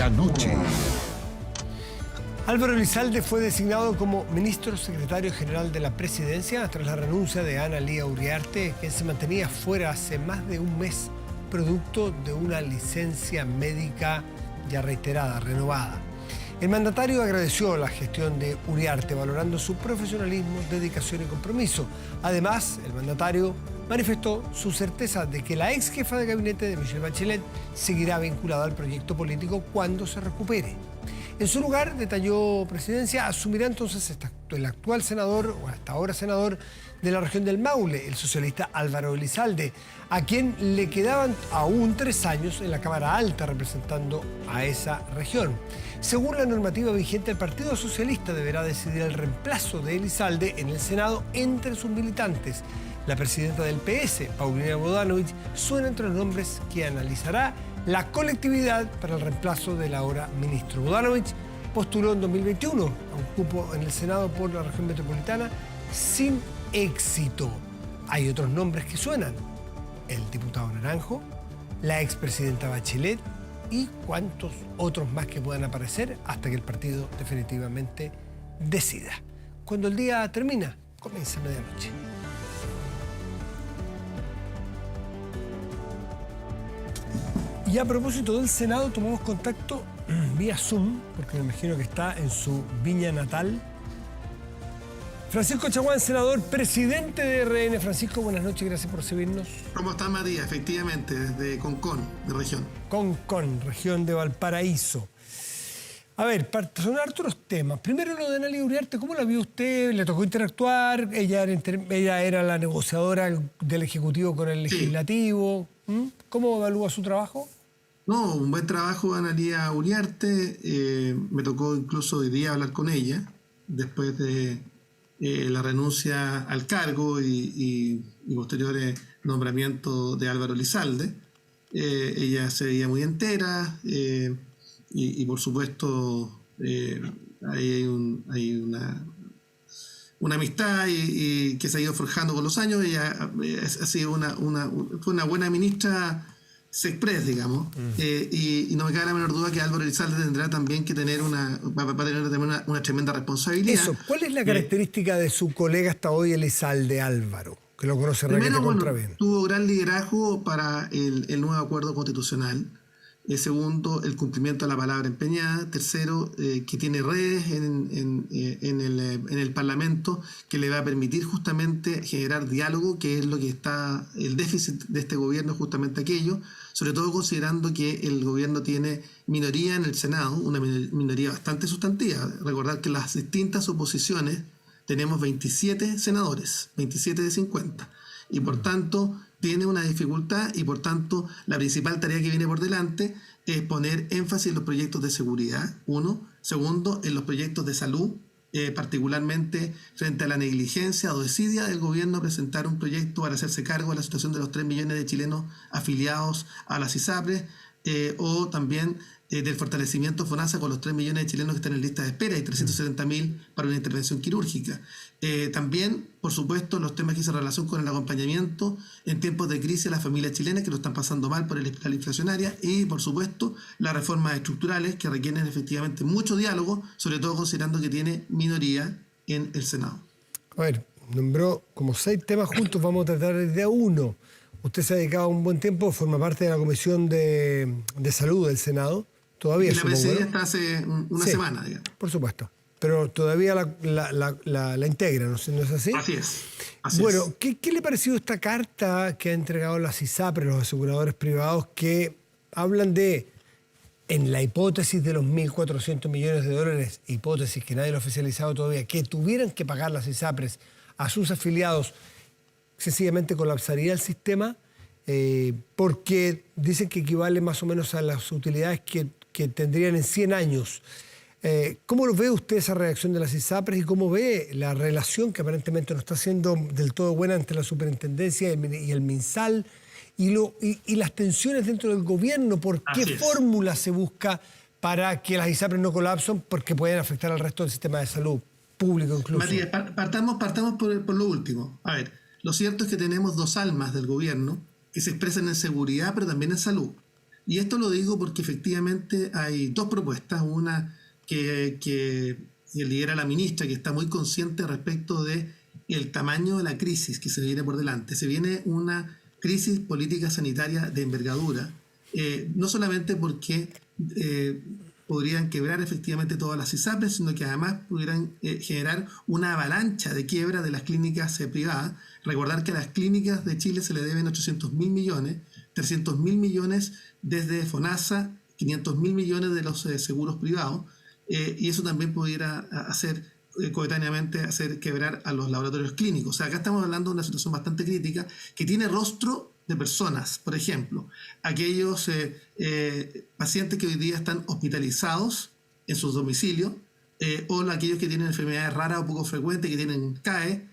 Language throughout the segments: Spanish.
Medianoche. Álvaro Elizalde fue designado como ministro secretario general de la presidencia tras la renuncia de Ana Lía Uriarte, quien se mantenía fuera hace más de un mes, producto de una licencia médica ya reiterada, renovada. El mandatario agradeció la gestión de Uriarte, valorando su profesionalismo, dedicación y compromiso. Además, el mandatario manifestó su certeza de que la ex jefa de gabinete de Michelle Bachelet seguirá vinculada al proyecto político cuando se recupere. En su lugar, detalló Presidencia, asumirá entonces el actual senador, o hasta ahora senador, de la región del Maule, el socialista Álvaro Elizalde, a quien le quedaban aún 3 años en la Cámara Alta representando a esa región. Según la normativa vigente, el Partido Socialista deberá decidir el reemplazo de Elizalde en el Senado entre sus militantes. La presidenta del PS, Paulina Bodanovich, suena entre los nombres que analizará la colectividad para el reemplazo del ahora ministro. Bodanovich postuló en 2021 a un cupo en el Senado por la región metropolitana sin éxito. Hay otros nombres que suenan: el diputado Naranjo, la expresidenta Bachelet y cuantos otros más que puedan aparecer hasta que el partido definitivamente decida. Cuando el día termina, comienza medianoche. Y a propósito del Senado, tomamos contacto vía Zoom, porque me imagino que está en su viña natal. Francisco Chaguán, senador, presidente de RN. Francisco, buenas noches, gracias por recibirnos. ¿Cómo está, Matías? Efectivamente, desde Concón, de región. Concón, región de Valparaíso. A ver, son hartos temas. Primero lo de Ana Lía Uriarte, ¿cómo la vio usted? ¿Le tocó interactuar? Ella era la negociadora del Ejecutivo con el Legislativo. ¿Cómo evalúa su trabajo? No, un buen trabajo de Ana Lía Uriarte. Me tocó incluso hoy día hablar con ella, después de la renuncia al cargo y posteriores nombramientos de Álvaro Elizalde. Ella se veía muy entera y por supuesto hay una amistad y que se ha ido forjando con los años. Ella ha sido fue una buena ministra express, digamos, y no me cabe la menor duda que Álvaro Elizalde tendrá también que tener va a tener una tremenda responsabilidad. Eso, ¿cuál es la característica de su colega hasta hoy, Elizalde Álvaro, que lo conoce realmente contra bien? Tuvo gran liderazgo para el nuevo acuerdo constitucional. Segundo, el cumplimiento de la palabra empeñada. Tercero, que tiene redes en el Parlamento que le va a permitir justamente generar diálogo, que es lo que está el déficit de este gobierno, justamente aquello, sobre todo considerando que el gobierno tiene minoría en el Senado, una minoría bastante sustantiva. Recordar que las distintas oposiciones tenemos 27 senadores, 27 de 50, y por tanto tiene una dificultad y por tanto la principal tarea que viene por delante es poner énfasis en los proyectos de seguridad, uno. Segundo, en los proyectos de salud, particularmente frente a la negligencia o desidia del gobierno a presentar un proyecto para hacerse cargo de la situación de los 3 millones de chilenos afiliados a las ISAPRES, o también del fortalecimiento FONASA con los 3 millones de chilenos que están en lista de espera y 370.000 para una intervención quirúrgica. También, por supuesto, los temas que se relacionan con el acompañamiento en tiempos de crisis a las familias chilenas que lo están pasando mal por la espiral inflacionaria y, por supuesto, las reformas estructurales que requieren efectivamente mucho diálogo, sobre todo considerando que tiene minoría en el Senado. A ver, nombró como 6 temas juntos, vamos a tratar de uno. Usted se ha dedicado un buen tiempo, forma parte de la Comisión de Salud del Senado. Todavía, y la presidía hasta hace una semana, digamos. Por supuesto. Pero todavía la integra, ¿no es así? Así es. Bueno, ¿qué le ha parecido esta carta que ha entregado las ISAPRES, los aseguradores privados, que hablan de, en la hipótesis de los 1.400 millones de dólares, hipótesis que nadie lo ha oficializado todavía, que tuvieran que pagar las ISAPRES a sus afiliados, sencillamente colapsaría el sistema, porque dicen que equivale más o menos a las utilidades que tendrían en 100 años. ¿Cómo lo ve usted esa reacción de las ISAPRES y cómo ve la relación que aparentemente no está siendo del todo buena entre la superintendencia y el MinSal y las tensiones dentro del gobierno? ¿Por qué fórmula se busca para que las ISAPRES no colapsen? Porque pueden afectar al resto del sistema de salud público incluso. Matías, partamos por lo último. A ver, lo cierto es que tenemos 2 almas del gobierno que se expresan en seguridad pero también en salud. Y esto lo digo porque efectivamente hay dos propuestas, una que lidera la ministra, que está muy consciente respecto de el tamaño de la crisis que se viene por delante. Se viene una crisis política sanitaria de envergadura, no solamente porque podrían quebrar efectivamente todas las ISAPRES, sino que además pudieran generar una avalancha de quiebra de las clínicas privadas. Recordar que a las clínicas de Chile se le deben 800.000 millones, 300.000 millones desde FONASA, 500.000 millones de los seguros privados, y eso también pudiera hacer coetáneamente hacer quebrar a los laboratorios clínicos. O sea, acá estamos hablando de una situación bastante crítica que tiene rostro de personas. Por ejemplo, aquellos pacientes que hoy día están hospitalizados en sus domicilios, o aquellos que tienen enfermedades raras o poco frecuentes, que tienen CAE,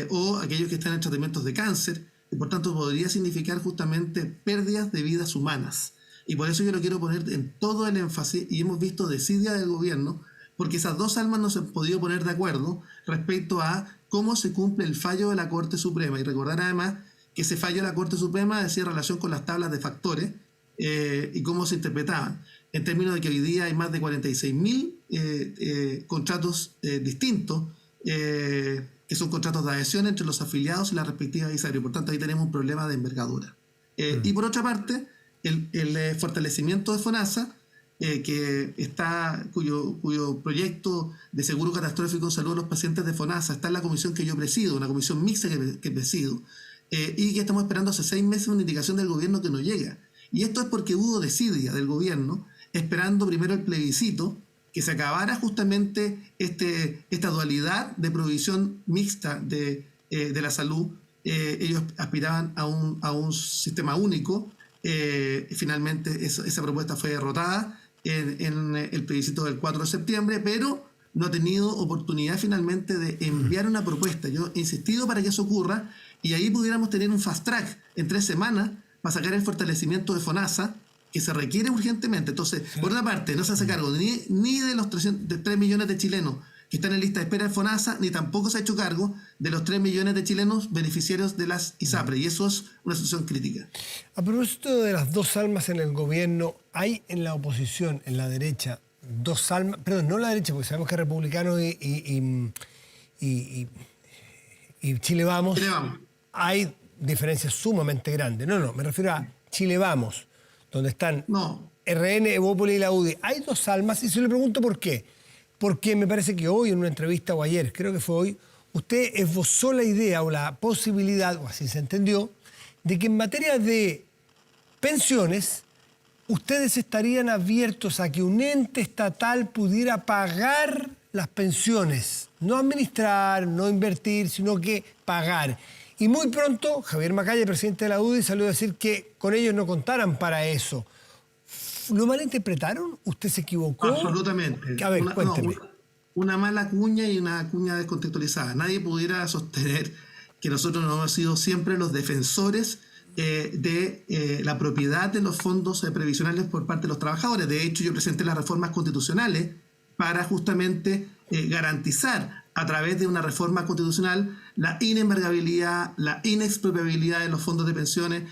o aquellos que están en tratamientos de cáncer, y por tanto podría significar justamente pérdidas de vidas humanas. Y por eso yo lo quiero poner en todo el énfasis, y hemos visto desidia del gobierno, porque esas dos almas no se han podido poner de acuerdo respecto a cómo se cumple el fallo de la Corte Suprema. Y recordar además que ese fallo de la Corte Suprema decía relación con las tablas de factores y cómo se interpretaban, en términos de que hoy día hay más de 46.000 contratos distintos, que son contratos de adhesión entre los afiliados y las respectivas ISAPRES. Por tanto, ahí tenemos un problema de envergadura. Y por otra parte, el fortalecimiento de FONASA, cuyo proyecto de seguro catastrófico en salud de los pacientes de FONASA está en la comisión que yo presido, una comisión mixta que presido, y que estamos esperando hace 6 meses una indicación del gobierno que no llega. Y esto es porque hubo desidia del gobierno, esperando primero el plebiscito, que se acabara justamente esta dualidad de provisión mixta de la salud. Ellos aspiraban a un sistema único. Finalmente esa propuesta fue derrotada en el plebiscito del 4 de septiembre, pero no ha tenido oportunidad finalmente de enviar una propuesta. Yo he insistido para que eso ocurra, y ahí pudiéramos tener un fast track en 3 semanas para sacar el fortalecimiento de FONASA, que se requiere urgentemente. Entonces, por una parte, no se hace cargo ni de los 3 millones de chilenos que están en lista de espera de FONASA, ni tampoco se ha hecho cargo de los 3 millones de chilenos beneficiarios de las ISAPRES, y eso es una situación crítica. A propósito de las dos almas en el gobierno, hay en la oposición, en la derecha, dos almas, perdón, no la derecha, porque sabemos que Republicanos y Chile Vamos, hay diferencias sumamente grandes. No, me refiero a Chile Vamos, donde están RN, Evópolis y la UDI. Hay dos almas, y se le pregunto por qué. Porque me parece que hoy, en una entrevista, o ayer, creo que fue hoy, usted esbozó la idea o la posibilidad, o así se entendió, de que en materia de pensiones, ustedes estarían abiertos a que un ente estatal pudiera pagar las pensiones. No administrar, no invertir, sino que pagar. Y muy pronto, Javier Macaya, presidente de la UDI, salió a decir que con ellos no contaran para eso. ¿Lo malinterpretaron? ¿Usted se equivocó? Absolutamente. A ver, cuénteme. Una mala cuña y una cuña descontextualizada. Nadie pudiera sostener que nosotros no hemos sido siempre los defensores de la propiedad de los fondos previsionales por parte de los trabajadores. De hecho, yo presenté las reformas constitucionales para justamente garantizar a través de una reforma constitucional la inembargabilidad, la inexpropiabilidad de los fondos de pensiones,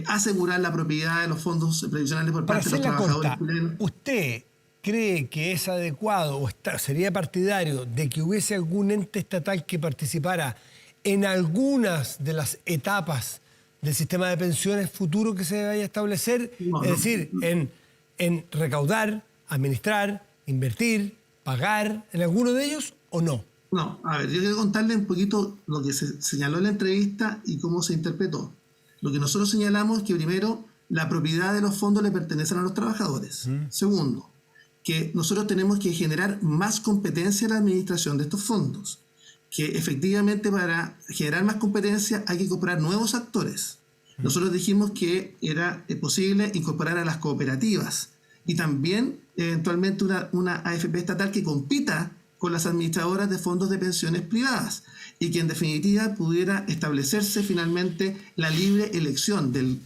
asegurar la propiedad de los fondos previsionales por parte de los trabajadores chilenos. ¿Usted cree que es adecuado o sería partidario de que hubiese algún ente estatal que participara en algunas de las etapas del sistema de pensiones futuro que se vaya a establecer? En recaudar, administrar, invertir, pagar, ¿en alguno de ellos o no? No, a ver, yo quiero contarle un poquito lo que se señaló en la entrevista y cómo se interpretó. Lo que nosotros señalamos es que primero, la propiedad de los fondos le pertenecen a los trabajadores. Segundo, que nosotros tenemos que generar más competencia en la administración de estos fondos. Que efectivamente para generar más competencia hay que incorporar nuevos actores. Nosotros dijimos que era posible incorporar a las cooperativas y también eventualmente una AFP estatal que compita con las administradoras de fondos de pensiones privadas y que en definitiva pudiera establecerse finalmente la libre elección del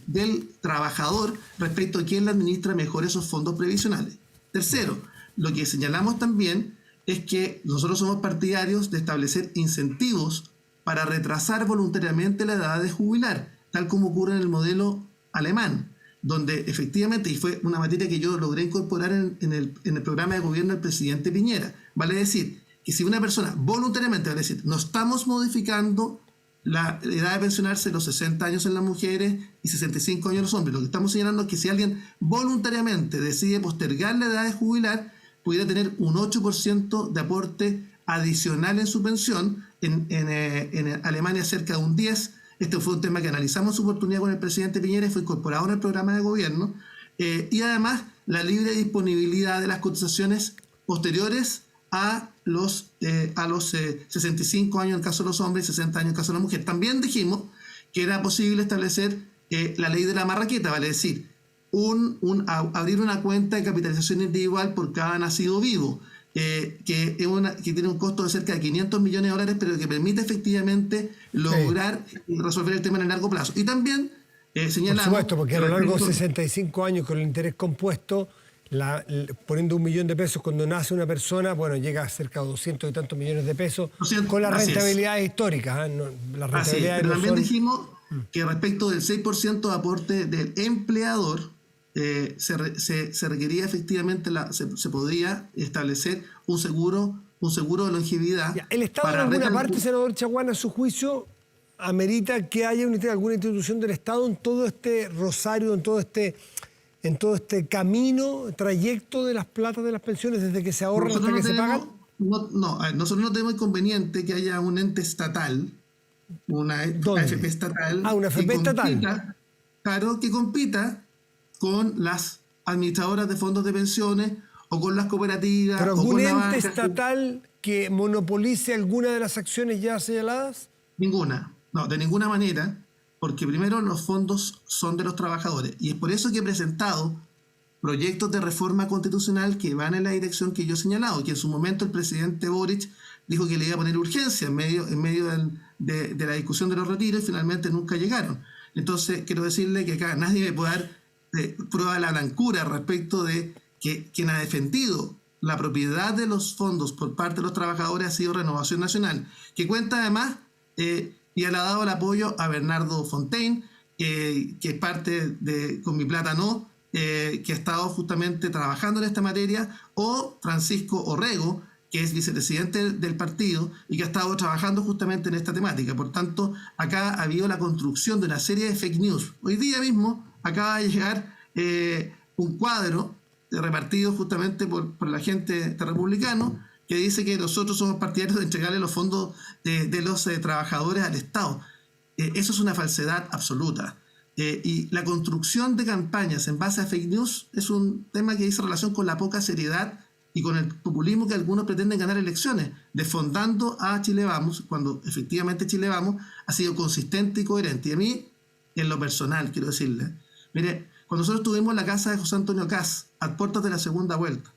trabajador respecto a quién le administra mejor esos fondos previsionales. Tercero, lo que señalamos también es que nosotros somos partidarios de establecer incentivos para retrasar voluntariamente la edad de jubilar, tal como ocurre en el modelo alemán. donde efectivamente, y fue una materia que yo logré incorporar en el programa de gobierno del presidente Piñera, vale decir que si una persona voluntariamente, vale decir, no estamos modificando la edad de pensionarse los 60 años en las mujeres y 65 años en los hombres, lo que estamos señalando es que si alguien voluntariamente decide postergar la edad de jubilar, pudiera tener un 8% de aporte adicional en su pensión, en Alemania cerca de un 10%. Este fue un tema que analizamos en su oportunidad con el presidente Piñera y fue incorporado en el programa de gobierno. Y además, la libre disponibilidad de las cotizaciones posteriores a los 65 años en el caso de los hombres y 60 años en el caso de las mujeres. También dijimos que era posible establecer la ley de la marraqueta, vale decir, abrir una cuenta de capitalización individual por cada nacido vivo, que tiene un costo de cerca de 500 millones de dólares, pero que permite efectivamente lograr resolver el tema en el largo plazo. Y también señalamos... Por supuesto, porque a lo largo de 65 años con el interés compuesto, poniendo $1 millón de pesos cuando nace una persona, bueno, llega a cerca de 200 y tantos millones de pesos, con las rentabilidades históricas. Las rentabilidades pero también dijimos que respecto del 6% de aporte del empleador, se requería efectivamente, se podría establecer un seguro de longevidad. Ya, el Estado en alguna parte, senador Chaguán, a su juicio, amerita que haya alguna institución del Estado en todo este rosario, en todo este camino, trayecto de las platas de las pensiones, desde que se ahorran hasta que se pagan. Nosotros no tenemos inconveniente que haya un ente estatal, una AFP estatal. Una AFP estatal. Claro, que compita con las administradoras de fondos de pensiones o con las cooperativas. ¿Pero algún ente estatal que monopolice alguna de las acciones ya señaladas? Ninguna. No, de ninguna manera, porque primero los fondos son de los trabajadores. Y es por eso que he presentado proyectos de reforma constitucional que van en la dirección que yo he señalado, que en su momento el presidente Boric dijo que le iba a poner urgencia en medio de la discusión de los retiros y finalmente nunca llegaron. Entonces, quiero decirle que acá nadie me puede dar prueba de la blancura respecto de que quien ha defendido la propiedad de los fondos por parte de los trabajadores ha sido Renovación Nacional, que cuenta además y le ha dado el apoyo a Bernardo Fontaine, que es parte de Con Mi Plata No, que ha estado justamente trabajando en esta materia, o Francisco Orrego, que es vicepresidente del partido y que ha estado trabajando justamente en esta temática. Por tanto, acá ha habido la construcción de una serie de fake news. Hoy día mismo acaba de llegar un cuadro repartido justamente por la gente de Republicano que dice que nosotros somos partidarios de entregarle los fondos de los trabajadores al Estado. Eso es una falsedad absoluta. Y la construcción de campañas en base a fake news es un tema que dice relación con la poca seriedad y con el populismo que algunos pretenden ganar elecciones, desfondando a Chile Vamos, cuando efectivamente Chile Vamos ha sido consistente y coherente. Y a mí, en lo personal, quiero decirle, mire, cuando nosotros tuvimos la casa de José Antonio Kast, a puertas de la segunda vuelta,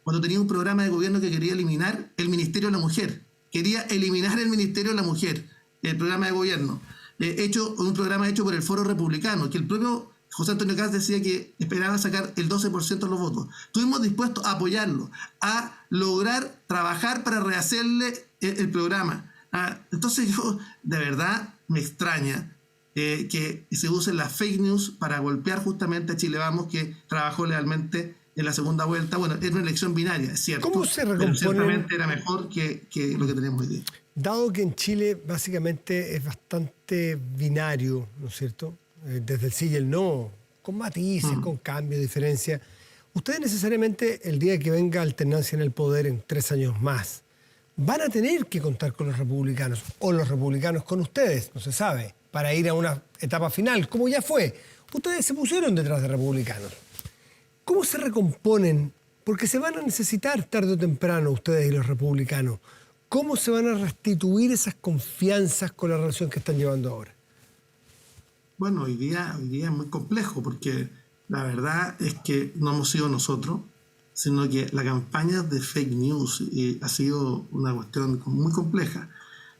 cuando tenía un programa de gobierno que quería eliminar el Ministerio de la Mujer, el programa de gobierno, un programa hecho por el Foro Republicano, que el propio José Antonio Kast decía que esperaba sacar el 12% de los votos. Estuvimos dispuestos a apoyarlo, a lograr trabajar para rehacerle el programa. Entonces yo, de verdad, me extraña que se usen las fake news para golpear justamente a Chile Vamos, que trabajó lealmente en la segunda vuelta. Bueno, era una elección binaria, es cierto. ¿Cómo se recompone? Pero ciertamente era mejor que lo que tenemos hoy día. Dado que en Chile básicamente es bastante binario, ¿no es cierto? Desde el sí y el no, con matices, con cambios, diferencias. Ustedes necesariamente, el día que venga alternancia en el poder en 3 años más, van a tener que contar con los republicanos, o los republicanos con ustedes, no se sabe, para ir a una etapa final, como ya fue. Ustedes se pusieron detrás de republicanos. ¿Cómo se recomponen? Porque se van a necesitar tarde o temprano ustedes y los republicanos. ¿Cómo se van a restituir esas confianzas con la relación que están llevando ahora? Bueno, hoy día es muy complejo porque la verdad es que no hemos sido nosotros, sino que la campaña de fake news ha sido una cuestión muy compleja.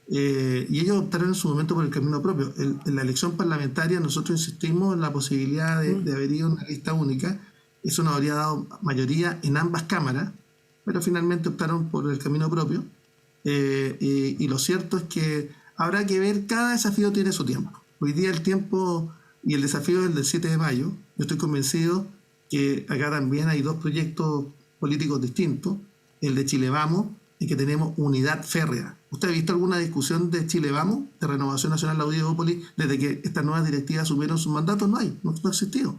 Y ellos optaron en su momento por el camino propio. En la elección parlamentaria nosotros insistimos en la posibilidad de haber ido a una lista única. Eso nos habría dado mayoría en ambas cámaras, pero finalmente optaron por el camino propio. Y lo cierto es que habrá que ver, cada desafío tiene su tiempo. Hoy día el tiempo y el desafío es el del 7 de mayo. Yo estoy convencido que acá también hay dos proyectos políticos distintos, el de Chile Vamos y que tenemos unidad férrea. ¿Usted ha visto alguna discusión de Chile Vamos, de Renovación Nacional Audiópolis, desde que estas nuevas directivas asumieron sus mandatos? No hay, no ha existido.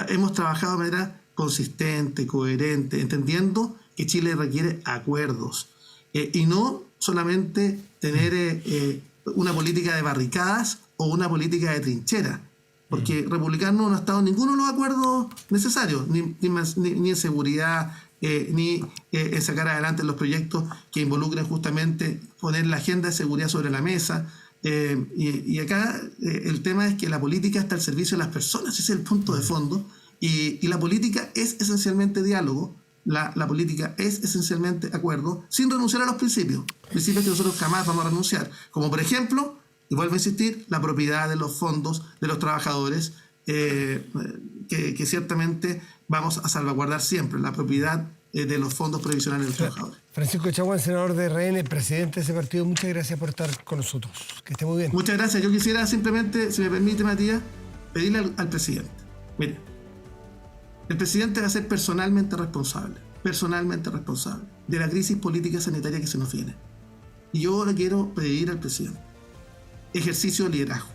Hemos trabajado de manera consistente, coherente, entendiendo que Chile requiere acuerdos y no solamente tener una política de barricadas o una política de trinchera, porque republicanos no ha estado en ninguno de los acuerdos necesarios, ni en seguridad, ni en sacar adelante los proyectos que involucren justamente poner la agenda de seguridad sobre la mesa. Y acá el tema es que la política está al servicio de las personas, ese es el punto de fondo, y la política es esencialmente diálogo, la política es esencialmente acuerdo, sin renunciar a los principios que nosotros jamás vamos a renunciar, como por ejemplo, y vuelvo a insistir, la propiedad de los fondos de los trabajadores, que ciertamente vamos a salvaguardar siempre, la propiedad de los fondos previsionales de los trabajadores. Francisco Chaguán, senador de RN, presidente de ese partido, muchas gracias por estar con nosotros. Que esté muy bien. Muchas gracias. Yo quisiera simplemente, si me permite, Matías, pedirle al presidente. Mire, el presidente va a ser personalmente responsable de la crisis política sanitaria que se nos viene. Y yo le quiero pedir al presidente ejercicio de liderazgo.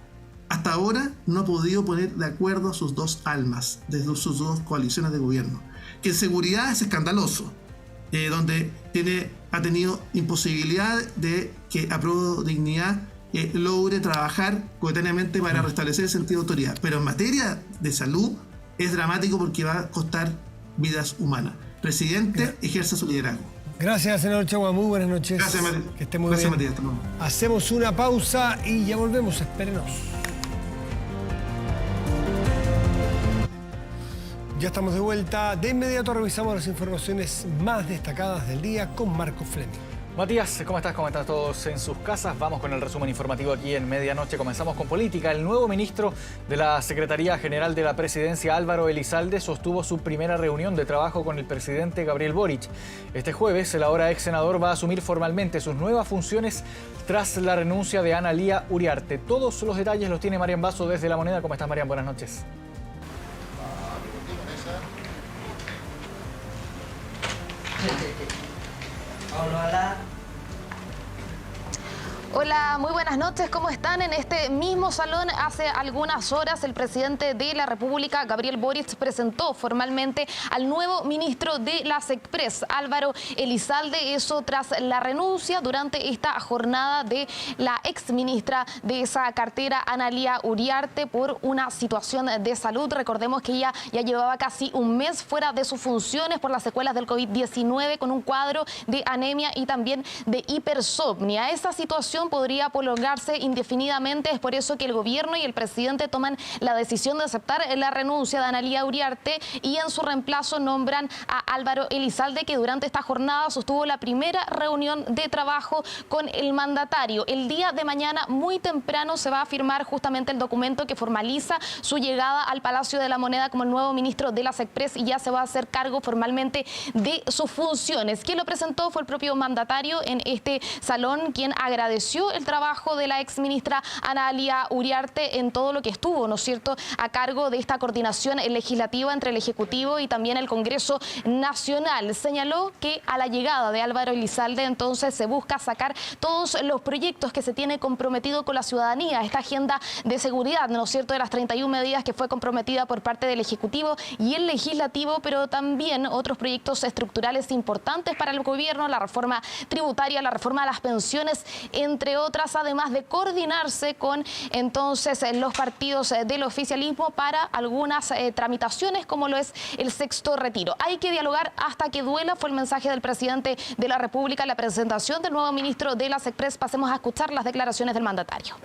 Hasta ahora no ha podido poner de acuerdo a sus dos almas, de sus dos coaliciones de gobierno. Que en seguridad es escandaloso, donde ha tenido imposibilidad de que Apruebo Dignidad logre trabajar coetáneamente para restablecer el sentido de autoridad. Pero en materia de salud es dramático porque va a costar vidas humanas. Presidente, ejerza su liderazgo. Gracias, senador Chaguán. Muy buenas noches. Gracias, Matías. Que esté muy bien. Matías. Hacemos una pausa y ya volvemos. Espérenos. Ya estamos de vuelta. De inmediato revisamos las informaciones más destacadas del día con Marco Fleming. Matías, ¿cómo estás? ¿Cómo están todos en sus casas? Vamos con el resumen informativo aquí en Medianoche. Comenzamos con política. El nuevo ministro de la Secretaría General de la Presidencia, Álvaro Elizalde, sostuvo su primera reunión de trabajo con el presidente Gabriel Boric. Este jueves, el ahora ex senador va a asumir formalmente sus nuevas funciones tras la renuncia de Ana Lía Uriarte. Todos los detalles los tiene Marian Basso desde La Moneda. ¿Cómo estás, Marian? Buenas noches. Hola, muy buenas noches. ¿Cómo están? En este mismo salón, hace algunas horas, el presidente de la República, Gabriel Boric, presentó formalmente al nuevo ministro de la SECPRES, Álvaro Elizalde. Eso tras la renuncia durante esta jornada de la exministra de esa cartera, Ana Lía Uriarte, por una situación de salud. Recordemos que ella ya llevaba casi un mes fuera de sus funciones por las secuelas del COVID-19, con un cuadro de anemia y también de hipersomnia. Esa situación podría prolongarse indefinidamente. Es por eso que el gobierno y el presidente toman la decisión de aceptar la renuncia de Ana Lía Uriarte y en su reemplazo nombran a Álvaro Elizalde, que durante esta jornada sostuvo la primera reunión de trabajo con el mandatario. El día de mañana, muy temprano, se va a firmar justamente el documento que formaliza su llegada al Palacio de la Moneda como el nuevo ministro de la SECPRES, y ya se va a hacer cargo formalmente de sus funciones. Quien lo presentó fue el propio mandatario en este salón, quien agradeció el trabajo de la exministra Ana Lía Uriarte en todo lo que estuvo, ¿no es cierto?, a cargo de esta coordinación legislativa entre el Ejecutivo y también el Congreso Nacional. Señaló que a la llegada de Álvaro Elizalde entonces se busca sacar todos los proyectos que se tiene comprometido con la ciudadanía, esta agenda de seguridad, ¿no es cierto?, de las 31 medidas que fue comprometida por parte del Ejecutivo y el Legislativo, pero también otros proyectos estructurales importantes para el gobierno, la reforma tributaria, la reforma de las pensiones, entre otras, además de coordinarse con entonces los partidos del oficialismo para algunas tramitaciones, como lo es el sexto retiro. Hay que dialogar hasta que duela, fue el mensaje del presidente de la República, la presentación del nuevo ministro de la SECPRES. Pasemos a escuchar las declaraciones del mandatario.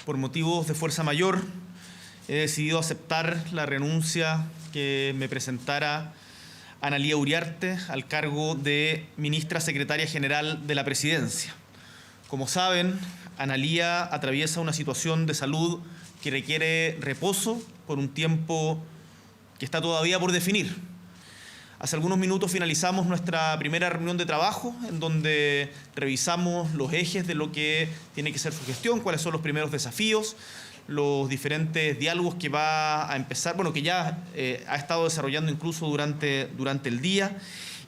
Por motivos de fuerza mayor, he decidido aceptar la renuncia que me presentara Ana Lía Uriarte al cargo de ministra secretaria general de la Presidencia. Como saben, Ana Lía atraviesa una situación de salud que requiere reposo por un tiempo que está todavía por definir. Hace algunos minutos finalizamos nuestra primera reunión de trabajo, en donde revisamos los ejes de lo que tiene que ser su gestión, cuáles son los primeros desafíos, los diferentes diálogos que va a empezar, bueno, que ya ha estado desarrollando incluso durante el día,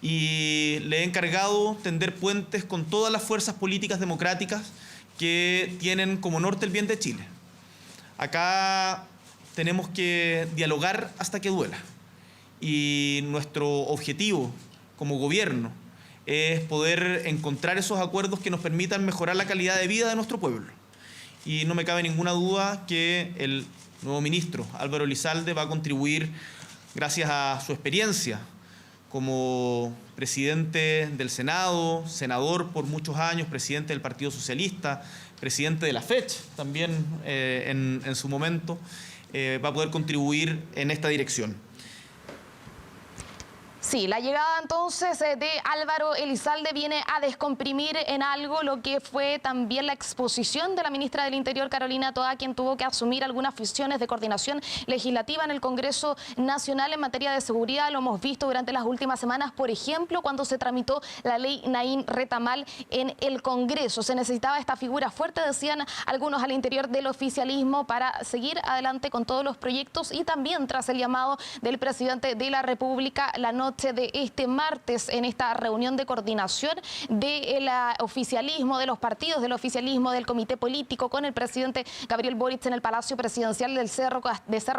y le he encargado tender puentes con todas las fuerzas políticas democráticas que tienen como norte el bien de Chile. Acá tenemos que dialogar hasta que duela, y nuestro objetivo como gobierno es poder encontrar esos acuerdos que nos permitan mejorar la calidad de vida de nuestro pueblo. Y no me cabe ninguna duda que el nuevo ministro Álvaro Elizalde va a contribuir, gracias a su experiencia como presidente del Senado, senador por muchos años, presidente del Partido Socialista, presidente de la FECH también en su momento, va a poder contribuir en esta dirección. Sí, la llegada entonces de Álvaro Elizalde viene a descomprimir en algo lo que fue también la exposición de la ministra del Interior, Carolina Toá, quien tuvo que asumir algunas funciones de coordinación legislativa en el Congreso Nacional en materia de seguridad. Lo hemos visto durante las últimas semanas, por ejemplo, cuando se tramitó la ley Naín Retamal en el Congreso. Se necesitaba esta figura fuerte, decían algunos al interior del oficialismo, para seguir adelante con todos los proyectos, y también tras el llamado del presidente de la República la noche de este martes en esta reunión de coordinación del oficialismo, de los partidos del oficialismo, del comité político, con el presidente Gabriel Boric en el Palacio Presidencial de Cerro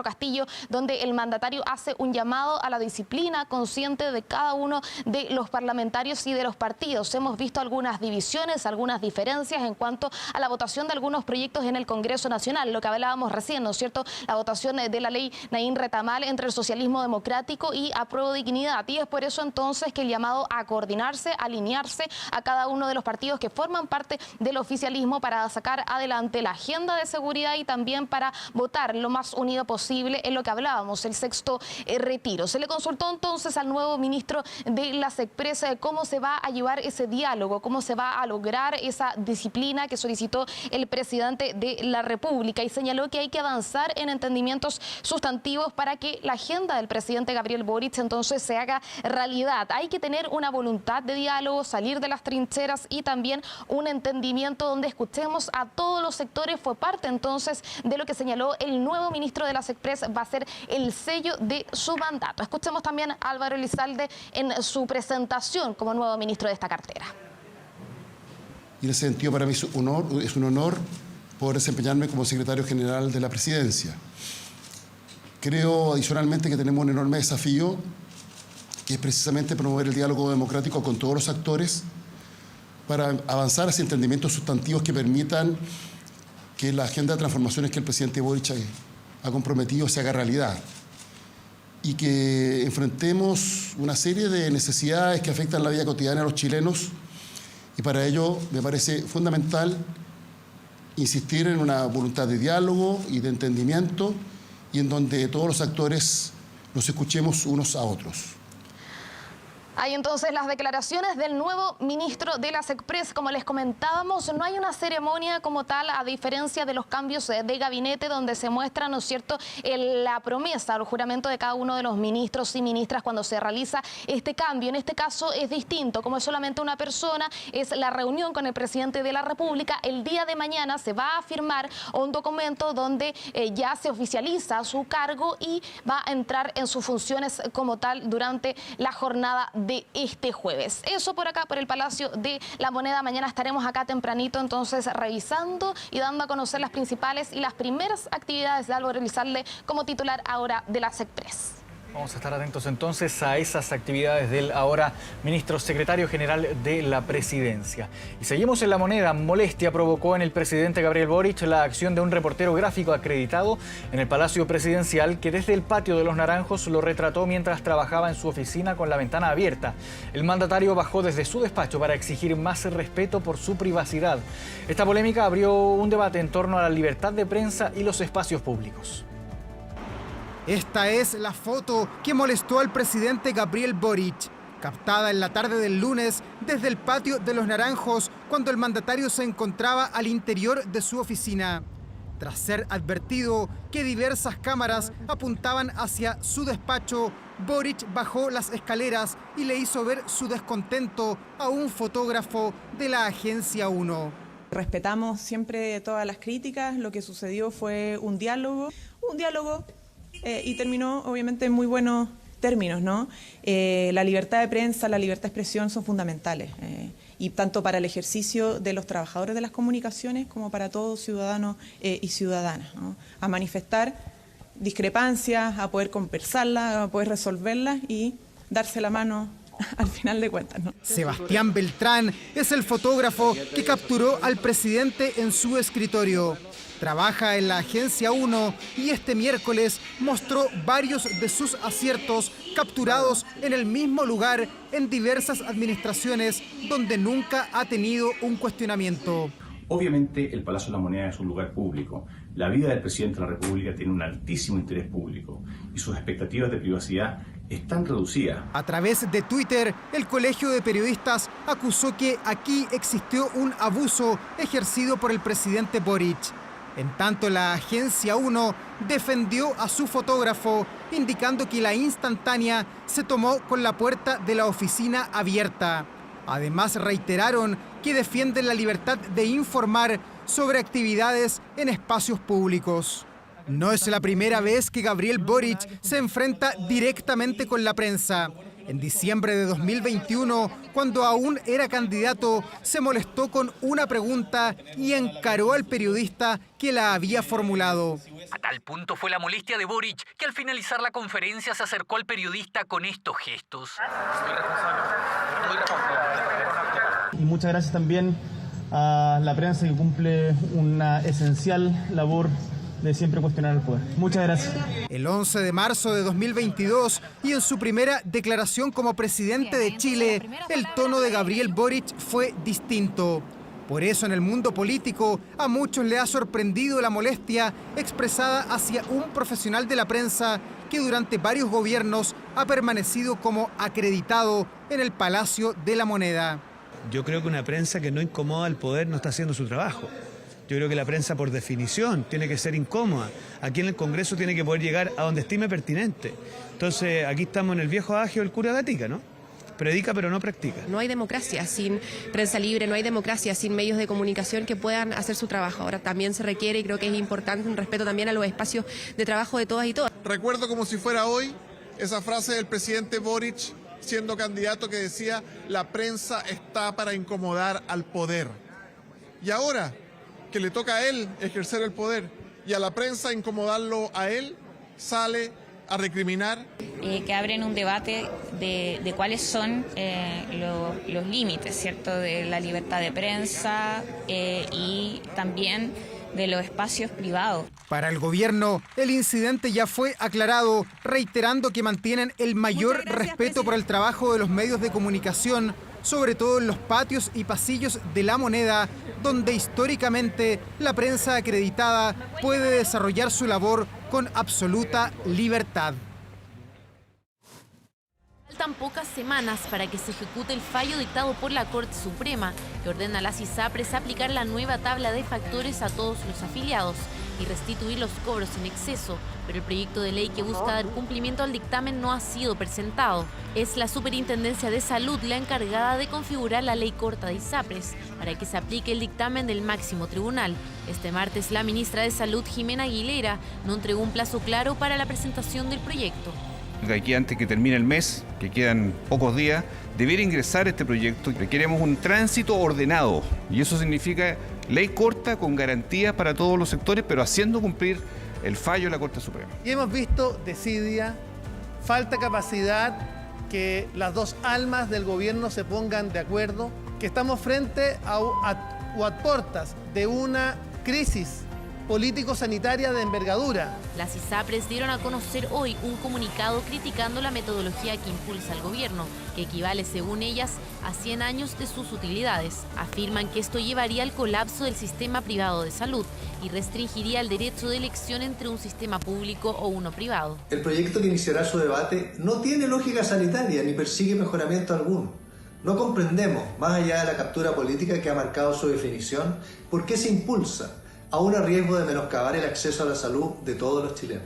Castillo, donde el mandatario hace un llamado a la disciplina consciente de cada uno de los parlamentarios y de los partidos. Hemos visto algunas divisiones, algunas diferencias en cuanto a la votación de algunos proyectos en el Congreso Nacional, lo que hablábamos recién, ¿no es cierto?, la votación de la ley Naín Retamal entre el socialismo democrático y Apruebo Dignidad. Y es por eso entonces que el llamado a coordinarse, a alinearse a cada uno de los partidos que forman parte del oficialismo para sacar adelante la agenda de seguridad y también para votar lo más unido posible en lo que hablábamos, el sexto retiro. Se le consultó entonces al nuevo ministro de la SECPRES cómo se va a llevar ese diálogo, cómo se va a lograr esa disciplina que solicitó el presidente de la República, y señaló que hay que avanzar en entendimientos sustantivos para que la agenda del presidente Gabriel Boric entonces se haga realidad. Hay que tener una voluntad de diálogo, salir de las trincheras y también un entendimiento donde escuchemos a todos los sectores. Fue parte entonces de lo que señaló el nuevo ministro de la SECPRES, va a ser el sello de su mandato. Escuchemos también a Álvaro Elizalde en su presentación como nuevo ministro de esta cartera. Y en ese sentido para mí es un honor poder desempeñarme como secretario general de la presidencia. Creo adicionalmente que tenemos un enorme desafío, que es precisamente promover el diálogo democrático con todos los actores para avanzar hacia entendimientos sustantivos que permitan que la agenda de transformaciones que el presidente Boric ha comprometido se haga realidad, y que enfrentemos una serie de necesidades que afectan la vida cotidiana de los chilenos, y para ello me parece fundamental insistir en una voluntad de diálogo y de entendimiento, y en donde todos los actores nos escuchemos unos a otros. Hay entonces las declaraciones del nuevo ministro de la SECPRES. Como les comentábamos, no hay una ceremonia como tal, a diferencia de los cambios de gabinete, donde se muestra, ¿no es cierto?, la promesa, el juramento de cada uno de los ministros y ministras cuando se realiza este cambio. En este caso es distinto, como es solamente una persona, es la reunión con el presidente de la República. El día de mañana se va a firmar un documento donde ya se oficializa su cargo y va a entrar en sus funciones como tal durante la jornada de este jueves. Eso por acá, por el Palacio de la Moneda. Mañana estaremos acá tempranito entonces revisando y dando a conocer las principales y las primeras actividades de Álvaro Elizalde como titular ahora de la SECPRES. Vamos a estar atentos entonces a esas actividades del ahora ministro secretario general de la presidencia. Y seguimos en La Moneda. Molestia provocó en el presidente Gabriel Boric la acción de un reportero gráfico acreditado en el Palacio Presidencial, que desde el patio de los Naranjos lo retrató mientras trabajaba en su oficina con la ventana abierta. El mandatario bajó desde su despacho para exigir más respeto por su privacidad. Esta polémica abrió un debate en torno a la libertad de prensa y los espacios públicos. Esta es la foto que molestó al presidente Gabriel Boric, captada en la tarde del lunes desde el patio de los Naranjos, cuando el mandatario se encontraba al interior de su oficina. Tras ser advertido que diversas cámaras apuntaban hacia su despacho, Boric bajó las escaleras y le hizo ver su descontento a un fotógrafo de la Agencia 1. Respetamos siempre todas las críticas, lo que sucedió fue un diálogo y terminó obviamente en muy buenos términos, ¿no? La libertad de prensa, la libertad de expresión son fundamentales, y tanto para el ejercicio de los trabajadores de las comunicaciones como para todos ciudadanos y ciudadanas, ¿no? A manifestar discrepancias, a poder conversarlas, a poder resolverlas y darse la mano al final de cuentas, ¿no? Sebastián Beltrán es el fotógrafo que capturó al presidente en su escritorio. Trabaja en la Agencia 1 y este miércoles mostró varios de sus aciertos capturados en el mismo lugar en diversas administraciones donde nunca ha tenido un cuestionamiento. Obviamente el Palacio de la Moneda es un lugar público. La vida del presidente de la República tiene un altísimo interés público y sus expectativas de privacidad están reducidas. A través de Twitter, el Colegio de Periodistas acusó que aquí existió un abuso ejercido por el presidente Boric. En tanto, la Agencia 1 defendió a su fotógrafo, indicando que la instantánea se tomó con la puerta de la oficina abierta. Además, reiteraron que defienden la libertad de informar sobre actividades en espacios públicos. No es la primera vez que Gabriel Boric se enfrenta directamente con la prensa. En diciembre de 2021, cuando aún era candidato, se molestó con una pregunta y encaró al periodista que la había formulado. A tal punto fue la molestia de Boric que al finalizar la conferencia se acercó al periodista con estos gestos. Y muchas gracias también a la prensa que cumple una esencial labor de siempre cuestionar el poder. Muchas gracias. El 11 de marzo de 2022 y en su primera declaración como presidente de Chile, el tono de Gabriel Boric fue distinto. Por eso en el mundo político a muchos le ha sorprendido la molestia expresada hacia un profesional de la prensa que durante varios gobiernos ha permanecido como acreditado en el Palacio de la Moneda. Yo creo que una prensa que no incomoda al poder no está haciendo su trabajo. Yo creo que la prensa, por definición, tiene que ser incómoda. Aquí en el Congreso tiene que poder llegar a donde estime pertinente. Entonces, aquí estamos en el viejo adagio del cura Gatica, ¿no? Predica pero no practica. No hay democracia sin prensa libre, no hay democracia sin medios de comunicación que puedan hacer su trabajo. Ahora también se requiere, y creo que es importante, un respeto también a los espacios de trabajo de todas y todas. Recuerdo como si fuera hoy esa frase del presidente Boric siendo candidato que decía: la prensa está para incomodar al poder. Y ahora que le toca a él ejercer el poder y a la prensa incomodarlo a él, sale a recriminar. Que abren un debate de cuáles son los límites, ¿cierto?, de la libertad de prensa y también de los espacios privados. Para el gobierno, el incidente ya fue aclarado, reiterando que mantienen el mayor respeto por el trabajo de los medios de comunicación, sobre todo en los patios y pasillos de la Moneda, donde históricamente la prensa acreditada puede desarrollar su labor con absoluta libertad. Faltan pocas semanas para que se ejecute el fallo dictado por la Corte Suprema, que ordena a las ISAPRES aplicar la nueva tabla de factores a todos los afiliados y restituir los cobros en exceso, pero el proyecto de ley que busca dar cumplimiento al dictamen no ha sido presentado. Es la Superintendencia de Salud la encargada de configurar la ley corta de ISAPRES para que se aplique el dictamen del máximo tribunal. Este martes, la ministra de Salud, Jimena Aguilera, no entregó un plazo claro para la presentación del proyecto. Aquí, antes que termine el mes, que quedan pocos días, debiera ingresar este proyecto. Queremos un tránsito ordenado y eso significa ley corta con garantías para todos los sectores, pero haciendo cumplir el fallo de la Corte Suprema. Y hemos visto desidia, falta capacidad, que las dos almas del gobierno se pongan de acuerdo, que estamos frente a puertas de una crisis político-sanitaria de envergadura. Las ISAPRES dieron a conocer hoy un comunicado criticando la metodología que impulsa el gobierno, que equivale, según ellas, a 100 años de sus utilidades. Afirman que esto llevaría al colapso del sistema privado de salud y restringiría el derecho de elección entre un sistema público o uno privado. El proyecto que iniciará su debate no tiene lógica sanitaria ni persigue mejoramiento alguno. No comprendemos, más allá de la captura política que ha marcado su definición, por qué se impulsa, aún a riesgo de menoscabar el acceso a la salud de todos los chilenos.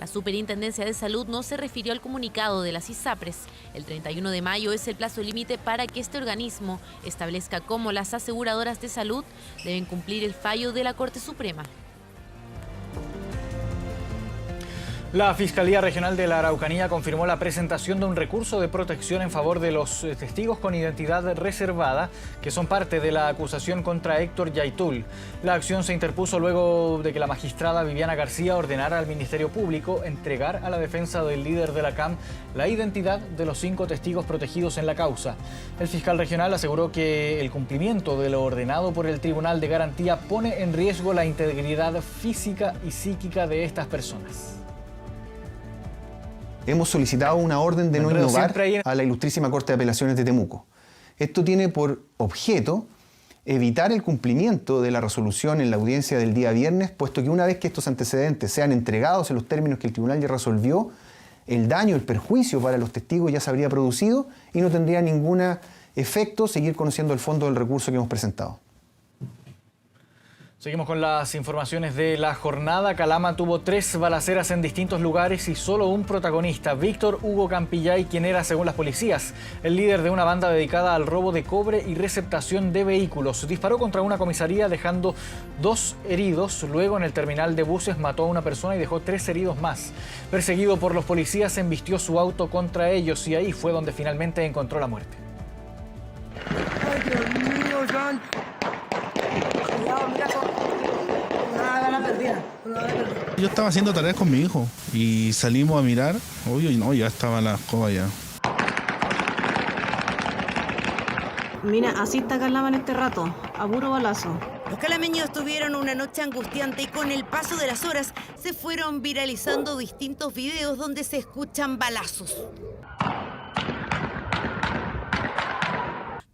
La Superintendencia de Salud no se refirió al comunicado de las ISAPRES. El 31 de mayo es el plazo límite para que este organismo establezca cómo las aseguradoras de salud deben cumplir el fallo de la Corte Suprema. La Fiscalía Regional de la Araucanía confirmó la presentación de un recurso de protección en favor de los testigos con identidad reservada que son parte de la acusación contra Héctor Yaitul. La acción se interpuso luego de que la magistrada Viviana García ordenara al Ministerio Público entregar a la defensa del líder de la CAM la identidad de los 5 testigos protegidos en la causa. El fiscal regional aseguró que el cumplimiento de lo ordenado por el Tribunal de Garantía pone en riesgo la integridad física y psíquica de estas personas. Hemos solicitado una orden de no innovar a la Ilustrísima Corte de Apelaciones de Temuco. Esto tiene por objeto evitar el cumplimiento de la resolución en la audiencia del día viernes, puesto que una vez que estos antecedentes sean entregados en los términos que el tribunal ya resolvió, el daño, el perjuicio para los testigos ya se habría producido y no tendría ningún efecto seguir conociendo el fondo del recurso que hemos presentado. Seguimos con las informaciones de la jornada. Calama tuvo 3 balaceras en distintos lugares y solo un protagonista, Víctor Hugo Campillay, quien era, según las policías, el líder de una banda dedicada al robo de cobre y receptación de vehículos. Disparó contra una comisaría dejando 2 heridos. Luego, en el terminal de buses, mató a una persona y dejó 3 heridos más. Perseguido por los policías, embistió su auto contra ellos y ahí fue donde finalmente encontró la muerte. Ay, Dios mío, John. Cuidado, mira, la perdida. Yo estaba haciendo tareas con mi hijo y salimos a mirar. Obvio, y no, ya estaba la escoba ya. Mira, así está Calama en este rato, a puro balazo. Los calameños tuvieron una noche angustiante y con el paso de las horas se fueron viralizando distintos videos donde se escuchan balazos.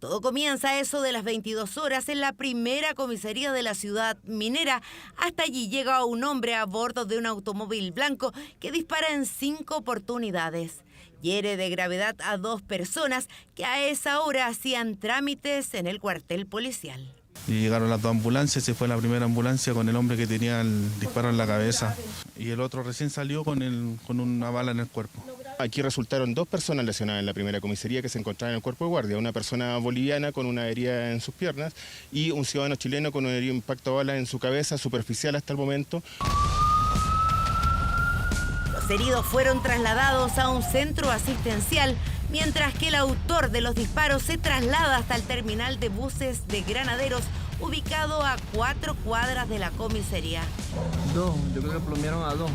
Todo comienza a eso de las 22 horas en la primera comisaría de la ciudad minera. Hasta allí llega un hombre a bordo de un automóvil blanco que dispara en 5 oportunidades. Hiere de gravedad a 2 personas que a esa hora hacían trámites en el cuartel policial. Y llegaron las 2 ambulancias, se fue la primera ambulancia con el hombre que tenía el disparo en la cabeza y el otro recién salió con una bala en el cuerpo. Aquí resultaron 2 personas lesionadas en la primera comisaría que se encontraban en el cuerpo de guardia. Una persona boliviana con una herida en sus piernas y un ciudadano chileno con un herido impacto de bala en su cabeza, superficial hasta el momento. Los heridos fueron trasladados a un centro asistencial, mientras que el autor de los disparos se traslada hasta el terminal de buses de Granaderos, ubicado a 4 cuadras de la comisaría. 2, yo creo que plomearon a 2.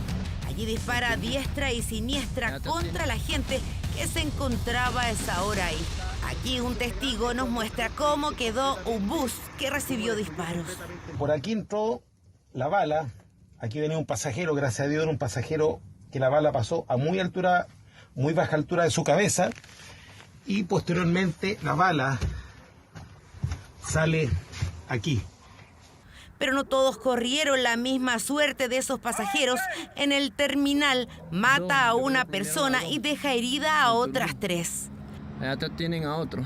Allí dispara a diestra y siniestra contra la gente que se encontraba a esa hora ahí. Aquí un testigo nos muestra cómo quedó un bus que recibió disparos. Por aquí entró la bala, aquí venía un pasajero, gracias a Dios era un pasajero que la bala pasó a muy baja altura de su cabeza y posteriormente la bala sale aquí. Pero no todos corrieron la misma suerte de esos pasajeros. En el terminal mata a una persona y deja herida a otras 3. Allá tienen a otro.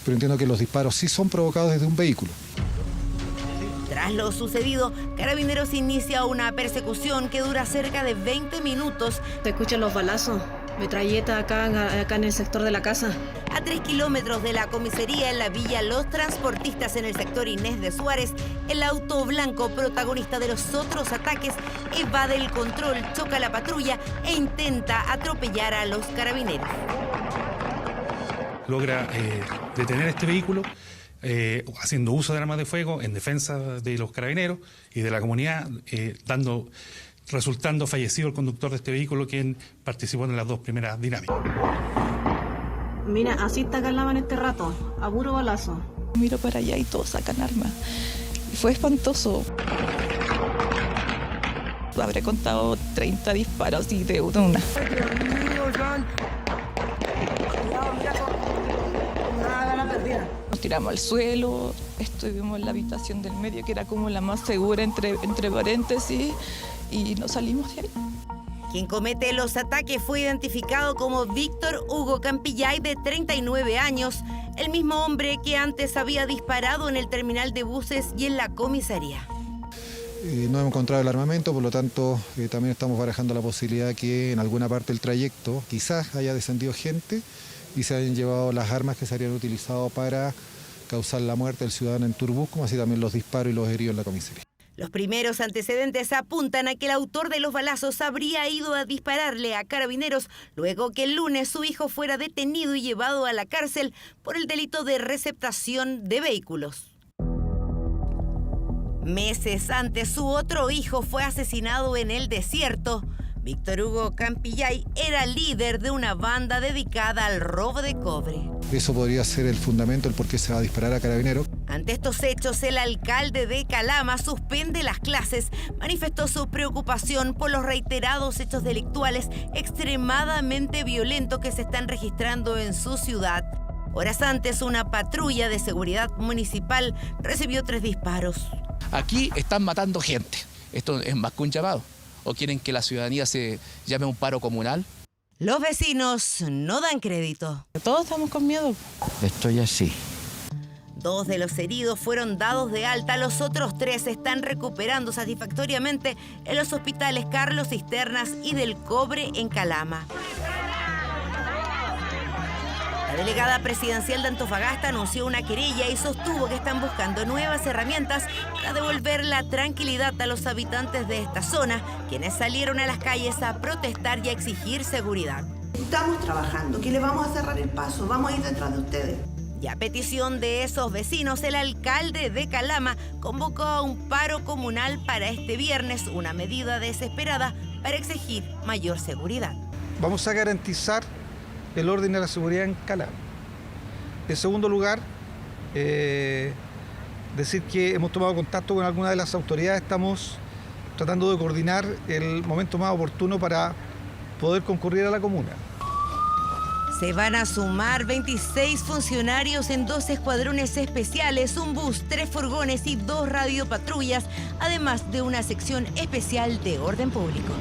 Pero entiendo que los disparos sí son provocados desde un vehículo. Tras lo sucedido, Carabineros inicia una persecución que dura cerca de 20 minutos. Se escuchan los balazos. Metralleta acá en el sector de la casa. A 3 kilómetros de la comisaría en la villa Los Transportistas en el sector Inés de Suárez, el auto blanco protagonista de los otros ataques evade el control, choca la patrulla e intenta atropellar a los carabineros. Logra detener este vehículo haciendo uso de armas de fuego en defensa de los carabineros y de la comunidad, resultando fallecido el conductor de este vehículo, quien participó en las 2 primeras dinámicas. Mira, así está Calama en este rato, a puro balazo. Miro para allá y todos sacan armas. Fue espantoso. Habré contado 30 disparos y de una. Nos tiramos al suelo, estuvimos en la habitación del medio, que era como la más segura, entre paréntesis, y nos salimos de ahí. Quien comete los ataques fue identificado como Víctor Hugo Campillay, de 39 años, el mismo hombre que antes había disparado en el terminal de buses y en la comisaría. no hemos encontrado el armamento, por lo tanto también estamos barajando la posibilidad que en alguna parte del trayecto quizás haya descendido gente y se hayan llevado las armas que se habrían utilizado para causar la muerte del ciudadano en Turbus, como así también los disparos y los heridos en la comisaría. Los primeros antecedentes apuntan a que el autor de los balazos habría ido a dispararle a carabineros luego que el lunes su hijo fuera detenido y llevado a la cárcel por el delito de receptación de vehículos. Meses antes, su otro hijo fue asesinado en el desierto. Víctor Hugo Campillay era líder de una banda dedicada al robo de cobre. Eso podría ser el fundamento, el por qué se va a disparar a carabineros. Ante estos hechos, el alcalde de Calama suspende las clases, manifestó su preocupación por los reiterados hechos delictuales extremadamente violentos que se están registrando en su ciudad. Horas antes, una patrulla de seguridad municipal recibió 3 disparos. Aquí están matando gente. Esto es más que un llamado. ¿O quieren que la ciudadanía se llame un paro comunal? Los vecinos no dan crédito. Todos estamos con miedo. Estoy así. 2 de los heridos fueron dados de alta, los otros 3 se están recuperando satisfactoriamente en los hospitales Carlos Cisternas y del Cobre en Calama. La delegada presidencial de Antofagasta anunció una querella y sostuvo que están buscando nuevas herramientas para devolver la tranquilidad a los habitantes de esta zona, quienes salieron a las calles a protestar y a exigir seguridad. Estamos trabajando, que le vamos a cerrar el paso, vamos a ir detrás de ustedes. Y a petición de esos vecinos, el alcalde de Calama convocó a un paro comunal para este viernes, una medida desesperada para exigir mayor seguridad. Vamos a garantizar el orden y la seguridad en Calama. En segundo lugar, decir que hemos tomado contacto con algunas de las autoridades, estamos tratando de coordinar el momento más oportuno para poder concurrir a la comuna. Se van a sumar 26 funcionarios en 2 escuadrones especiales, un bus, 3 furgones y 2 radiopatrullas, además de una sección especial de orden público.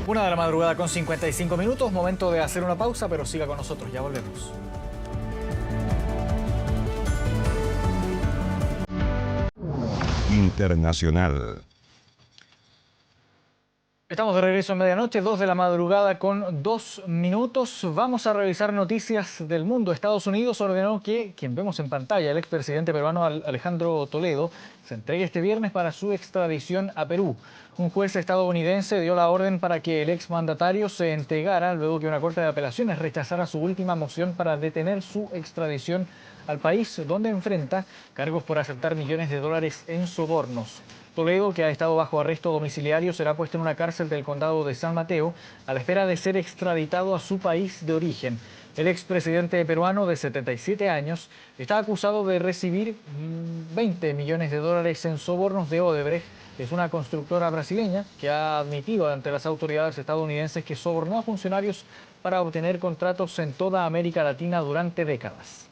1 de la madrugada con 55 minutos, momento de hacer una pausa, pero siga con nosotros, ya volvemos. Internacional. Estamos de regreso en medianoche, 2 de la madrugada con 2 minutos. Vamos a revisar noticias del mundo. Estados Unidos ordenó que quien vemos en pantalla, el expresidente peruano Alejandro Toledo, se entregue este viernes para su extradición a Perú. Un juez estadounidense dio la orden para que el exmandatario se entregara luego que una corte de apelaciones rechazara su última moción para detener su extradición al país, donde enfrenta cargos por aceptar millones de dólares en sobornos. Toledo, que ha estado bajo arresto domiciliario, será puesto en una cárcel del condado de San Mateo a la espera de ser extraditado a su país de origen. El expresidente peruano de 77 años está acusado de recibir 20 millones de dólares en sobornos de Odebrecht. Es una constructora brasileña que ha admitido ante las autoridades estadounidenses que sobornó a funcionarios para obtener contratos en toda América Latina durante décadas.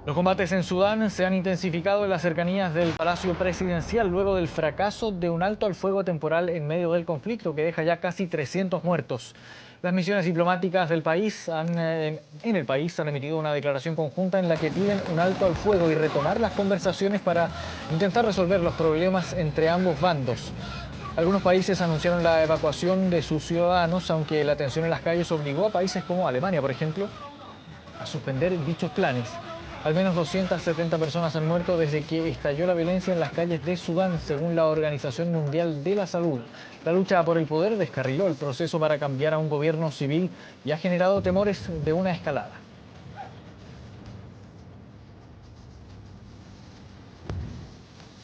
Los combates en Sudán se han intensificado en las cercanías del Palacio Presidencial luego del fracaso de un alto al fuego temporal en medio del conflicto que deja ya casi 300 muertos. Las misiones diplomáticas del país en el país han emitido una declaración conjunta en la que piden un alto al fuego y retomar las conversaciones para intentar resolver los problemas entre ambos bandos. Algunos países anunciaron la evacuación de sus ciudadanos, aunque la tensión en las calles obligó a países como Alemania, por ejemplo, a suspender dichos planes. Al menos 270 personas han muerto desde que estalló la violencia en las calles de Sudán, según la Organización Mundial de la Salud. La lucha por el poder descarriló el proceso para cambiar a un gobierno civil y ha generado temores de una escalada.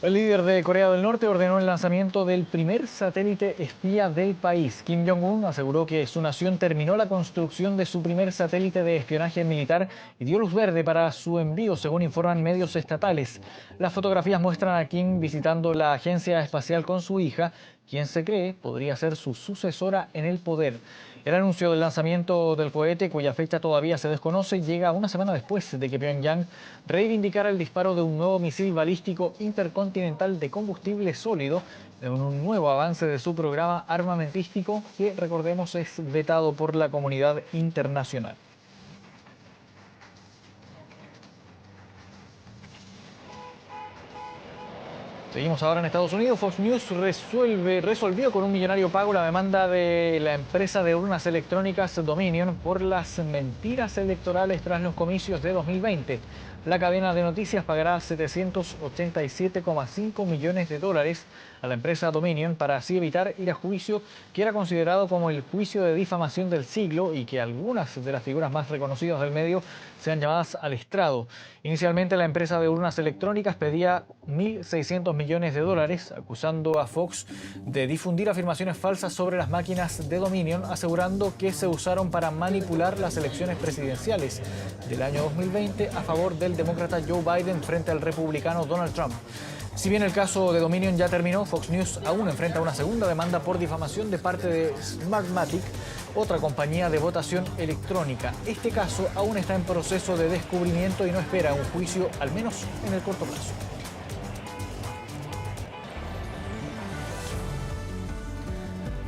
El líder de Corea del Norte ordenó el lanzamiento del primer satélite espía del país. Kim Jong-un aseguró que su nación terminó la construcción de su primer satélite de espionaje militar y dio luz verde para su envío, según informan medios estatales. Las fotografías muestran a Kim visitando la agencia espacial con su hija, quien se cree podría ser su sucesora en el poder. El anuncio del lanzamiento del cohete, cuya fecha todavía se desconoce, llega una semana después de que Pyongyang reivindicara el disparo de un nuevo misil balístico intercontinental de combustible sólido, en un nuevo avance de su programa armamentístico que, recordemos, es vetado por la comunidad internacional. Seguimos ahora en Estados Unidos. Fox News resolvió con un millonario pago la demanda de la empresa de urnas electrónicas Dominion por las mentiras electorales tras los comicios de 2020. La cadena de noticias pagará $787,5 millones a la empresa Dominion para así evitar ir a juicio, que era considerado como el juicio de difamación del siglo y que algunas de las figuras más reconocidas del medio sean llamadas al estrado. Inicialmente la empresa de urnas electrónicas pedía $1.600 millones, acusando a Fox de difundir afirmaciones falsas sobre las máquinas de Dominion, asegurando que se usaron para manipular las elecciones presidenciales del año 2020 a favor del demócrata Joe Biden frente al republicano Donald Trump. Si bien el caso de Dominion ya terminó, Fox News aún enfrenta una segunda demanda por difamación de parte de Smartmatic, otra compañía de votación electrónica. Este caso aún está en proceso de descubrimiento y no espera un juicio, al menos en el corto plazo.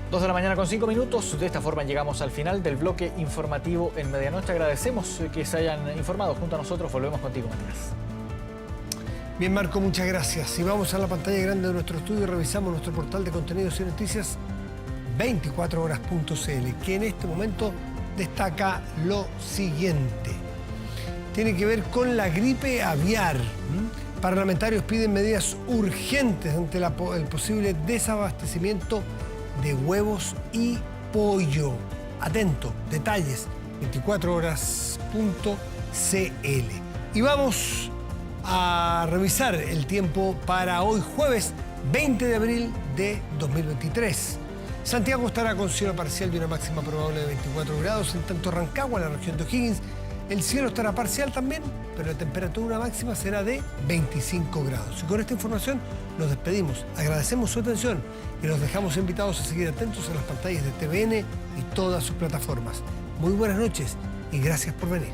2 de la mañana con 5 minutos. De esta forma llegamos al final del bloque informativo en Medianoche. Agradecemos que se hayan informado junto a nosotros. Volvemos contigo, Matías. Bien, Marco, muchas gracias. Y vamos a la pantalla grande de nuestro estudio y revisamos nuestro portal de contenidos y noticias 24horas.cl, que en este momento destaca lo siguiente. Tiene que ver con la gripe aviar. Parlamentarios piden medidas urgentes ante el posible desabastecimiento de huevos y pollo. Atento, detalles, 24horas.cl. Y vamos a revisar el tiempo para hoy, jueves 20 de abril de 2023. Santiago estará con cielo parcial de una máxima probable de 24 grados, en tanto Rancagua, en la región de O'Higgins, el cielo estará parcial también, pero la temperatura máxima será de 25 grados. Y con esta información nos despedimos. Agradecemos su atención y los dejamos invitados a seguir atentos a las pantallas de TVN y todas sus plataformas. Muy buenas noches y gracias por venir.